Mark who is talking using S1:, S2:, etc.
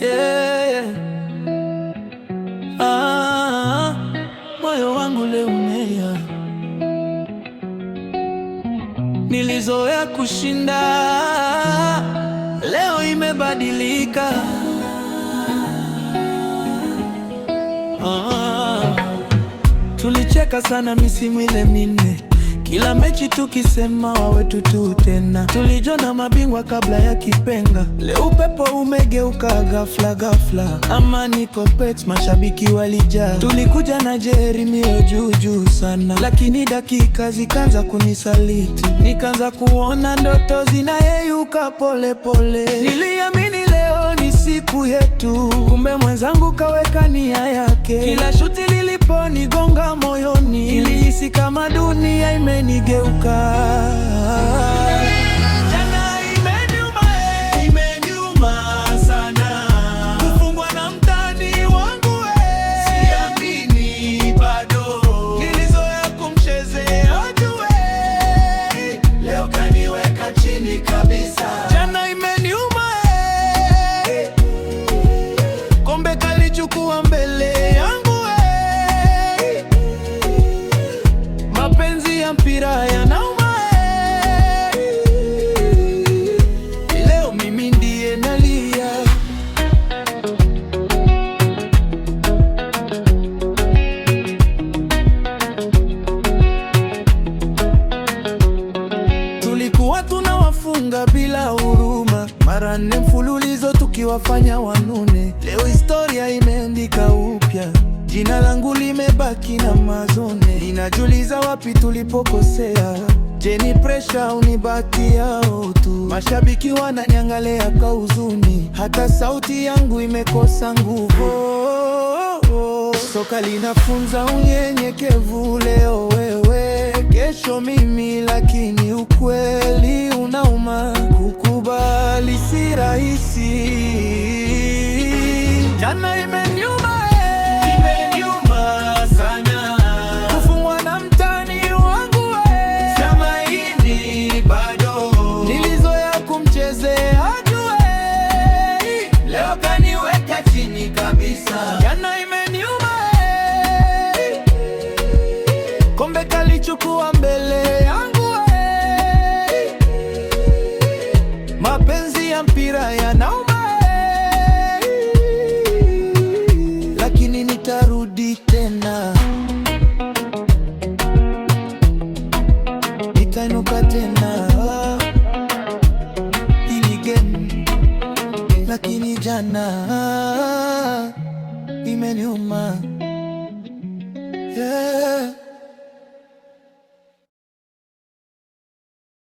S1: yeah. Moyo wangu leo umelia. Nilizoea kushinda, leo imebadilika. Tulicheka sana misimu ile minne, kila mechi tukisema wawetu tu tena. Tulijona mabingwa kabla ya kipenga, leo upepo umegeuka ghafla ghafla. Amani Complex mashabiki walijaa, tulikuja na Jeremio juu sana, lakini dakika zikaanza kunisaliti. Nikaanza kuona ndoto zinayeyuka pole pole. Niliamini leo ni siku yetu, kumbe mwenzangu kaweka nia yake. Kila shuti liliponigonga moyoni, nilihisi kama dunia imenigeuka. Jana imeniuma sana, kufungwa na mtani wangu siamini bado. Nilizoea kumchezea ajue, leo kaniweka chini kabisa. Jana imeniuma kombe kalichukua mbele yangu. Mapenzi ya mpira yanauma, leo mimi ndiye nalia. Tulikuwa tunawafunga bila huruma, mara 4 mfululizo tukiwafanya wanune. Leo historia imeandika upya, jina langu limebaki na mazone. Ninajiuliza wapi tulipokosea. Je, ni pressure au ni bahati yao tu? Mashabiki wananiangalia kwa huzuni, hata sauti yangu imekosa nguvu. Soka linafunza unyenyekevu, leo wewe, kesho mimi, lakini ukweli unauma. Kukubali si rahisi. Jana imeniuma sana, kufungwa na mtani wangu siamini bado. Nilizoea kumchezea ajue, leo kaniweka chini kabisa. Jana imeniuma kombe kalichukua mbele yangu. Mapenzi ya mpira yanauma, lakini nitarudi tena, nitainuka tena. Hili game, lakini jana imeniuma, yeah.